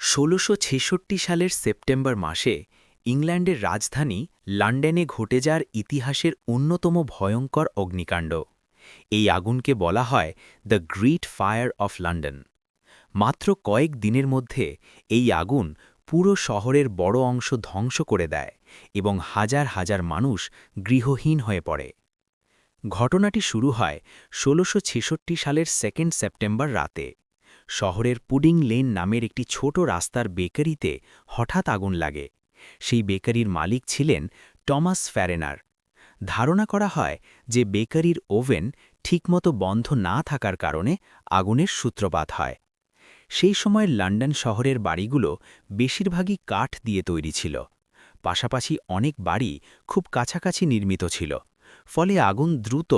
১৬৬৬ সালের সেপ্টেম্বর মাসে ইংল্যান্ডের রাজধানী লন্ডনে ঘটে যাওয়ার ইতিহাসের অন্যতম ভয়ঙ্কর অগ্নিকাণ্ড। এই আগুনকে বলা হয় the great fire of London. মাত্র কয়েক দিনের মধ্যে এই আগুন পুরো শহরের বড় অংশ ধ্বংস করে দেয় এবং হাজার হাজার মানুষ গৃহহীন হয়ে পড়ে। ঘটনাটি শুরু হয় ১৬৬৬ সালের 2 সেপ্টেম্বর রাতে। শহরের পুডিং লেন নামের একটি ছোট রাস্তার বেকারিতে হঠাৎ আগুন লাগে। সেই বেকারির মালিক ছিলেন টমাস ফ্যারেনার। ধারণা করা হয় যে বেকারির ওভেন ঠিকমতো বন্ধ না থাকার কারণে আগুনের সূত্রপাত হয়। সেই সময় লন্ডন শহরের বাড়িগুলো বেশিরভাগই কাঠ দিয়ে তৈরি ছিল। পাশাপাশি অনেক বাড়ি খুব কাছাকাছি নির্মিত ছিল, ফলে আগুন দ্রুত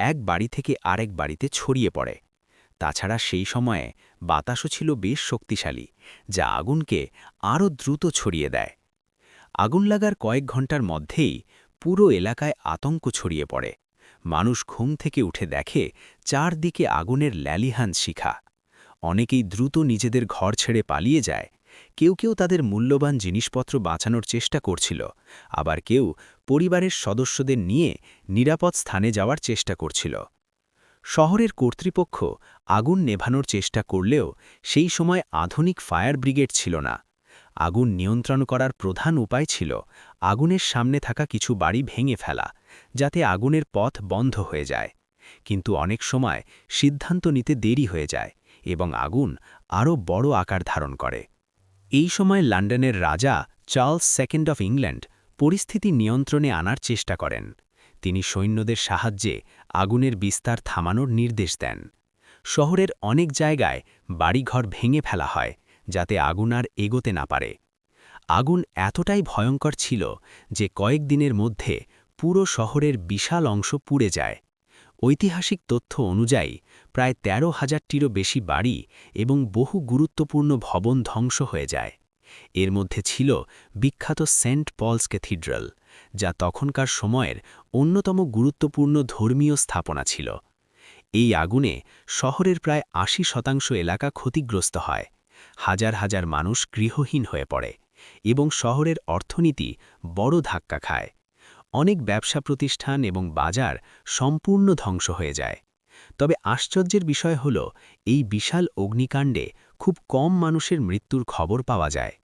এক বাড়ি থেকে আরেক বাড়িতে ছড়িয়ে পড়ে। তাছাড়া সেই সময়ে বাতাসও ছিল বেশ শক্তিশালী, যা আগুনকে আরও দ্রুত ছড়িয়ে দেয়। আগুন লাগার কয়েক ঘন্টার মধ্যেই পুরো এলাকায় আতঙ্ক ছড়িয়ে পড়ে। মানুষ ঘুম থেকে উঠে দেখে চারদিকে আগুনের ল্যালিহান শিখা। অনেকেই দ্রুত নিজেদের ঘর ছেড়ে পালিয়ে যায়। কেউ কেউ তাদের মূল্যবান জিনিসপত্র বাঁচানোর চেষ্টা করছিল, আবার কেউ পরিবারের সদস্যদের নিয়ে নিরাপদ স্থানে যাওয়ার চেষ্টা করছিল। শহরের কর্তৃপক্ষ আগুন নেভানোর চেষ্টা করলেও সেই সময় আধুনিক ফায়ার ব্রিগেড ছিল না। আগুন নিয়ন্ত্রণ করার প্রধান উপায় ছিল আগুনের সামনে থাকা কিছু বাড়ি ভেঙে ফেলা, যাতে আগুনের পথ বন্ধ হয়ে যায়। কিন্তু অনেক সময় সিদ্ধান্ত নিতে দেরি হয়ে যায় এবং আগুন আরও বড় আকার ধারণ করে। এই সময় লন্ডনের রাজা চার্লস সেকেন্ড অফ ইংল্যান্ড পরিস্থিতি নিয়ন্ত্রণে আনার চেষ্টা করেন। তিনি সৈন্যদের সাহায্যে আগুনের বিস্তার থামানোর নির্দেশ দেন। শহরের অনেক জায়গায় বাড়িঘর ভেঙে ফেলা হয়, যাতে আগুন আর এগোতে না পারে। আগুন এতটাই ভয়ঙ্কর ছিল যে কয়েক দিনের মধ্যে পুরো শহরের বিশাল অংশ পুড়ে যায়। ঐতিহাসিক তথ্য অনুযায়ী প্রায় ১৩,০০০টিরও বেশি বাড়ি এবং বহু গুরুত্বপূর্ণ ভবন ধ্বংস হয়ে যায়। এর মধ্যে ছিল বিখ্যাত সেন্ট পলস ক্যাথিড্রাল, যা তখনকার সময়ের অন্যতম গুরুত্বপূর্ণ ধর্মীয় স্থাপনা ছিল। এই আগুনে শহরের প্রায় ৮০% এলাকা ক্ষতিগ্রস্ত হয়। হাজার হাজার মানুষ গৃহহীন হয়ে পড়ে এবং শহরের অর্থনীতি বড় ধাক্কা খায়। অনেক ব্যবসা প্রতিষ্ঠান এবং বাজার সম্পূর্ণ ধ্বংস হয়ে যায়। তবে আশ্চর্যের বিষয় হল, এই বিশাল অগ্নিকাণ্ডে খুব কম মানুষের মৃত্যুর খবর পাওয়া যায়।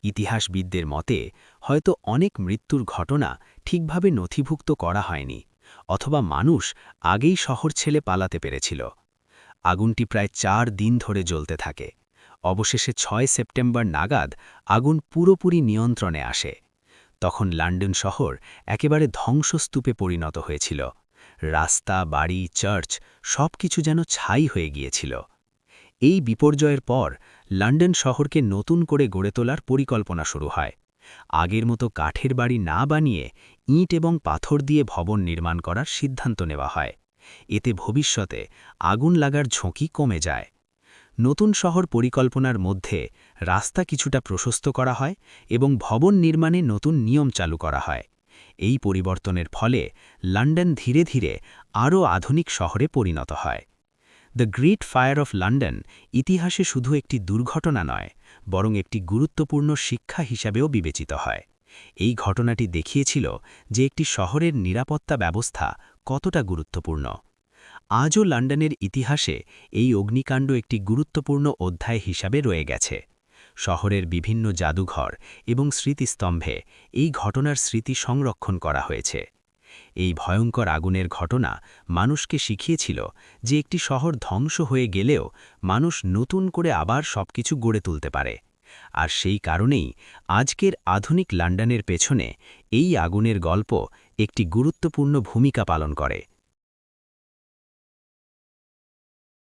ইতিহাসবিদদের মতে হয়তো অনেক মৃত্যুর ঘটনা ঠিকভাবে নথিভুক্ত করা হয়নি, অথবা মানুষ আগেই শহর ছেড়ে পালাতে পেরেছিল। আগুনটি প্রায় ৪ দিন ধরে জ্বলতে থাকে। অবশেষে ৬ সেপ্টেম্বর নাগাদ আগুন পুরোপুরি নিয়ন্ত্রণে আসে। তখন লন্ডন শহর একেবারে ধ্বংসস্তূপে পরিণত হয়েছিল। রাস্তা, বাড়ি, চার্চ সবকিছু যেন ছাই হয়ে গিয়েছিল। এই বিপর্যয়ের পর লন্ডন শহরকে নতুন করে গড়ে তোলার পরিকল্পনা শুরু হয়। আগের মতো কাঠের বাড়ি না বানিয়ে ইট এবং পাথর দিয়ে ভবন নির্মাণ করার সিদ্ধান্ত নেওয়া হয়। এতে ভবিষ্যতে আগুন লাগার ঝুঁকি কমে যায়। নতুন শহর পরিকল্পনার মধ্যে রাস্তা কিছুটা প্রশস্ত করা হয় এবং ভবন নির্মাণে নতুন নিয়ম চালু করা হয়। এই পরিবর্তনের ফলে লন্ডন ধীরে ধীরে আরও আধুনিক শহরে পরিণত হয়। The great fire of London ইতিহাসে শুধু একটি দুর্ঘটনা নয়, বরং একটি গুরুত্বপূর্ণ শিক্ষা হিসাবেও বিবেচিত হয়। এই ঘটনাটি দেখিয়েছিল যে একটি শহরের নিরাপত্তা ব্যবস্থা কতটা গুরুত্বপূর্ণ। আজও লন্ডনের ইতিহাসে এই অগ্নিকাণ্ড একটি গুরুত্বপূর্ণ অধ্যায় হিসাবে রয়ে গেছে। শহরের বিভিন্ন জাদুঘর এবং স্মৃতিস্তম্ভে এই ঘটনার স্মৃতি সংরক্ষণ করা হয়েছে। এই ভয়ঙ্কর আগুনের ঘটনা মানুষকে শিখিয়েছিল যে একটি শহর ধ্বংস হয়ে গেলেও মানুষ নতুন করে আবার সবকিছু গড়ে তুলতে পারে। আর সেই কারণেই আজকের আধুনিক লন্ডনের পেছনে এই আগুনের গল্প একটি গুরুত্বপূর্ণ ভূমিকা পালন করে।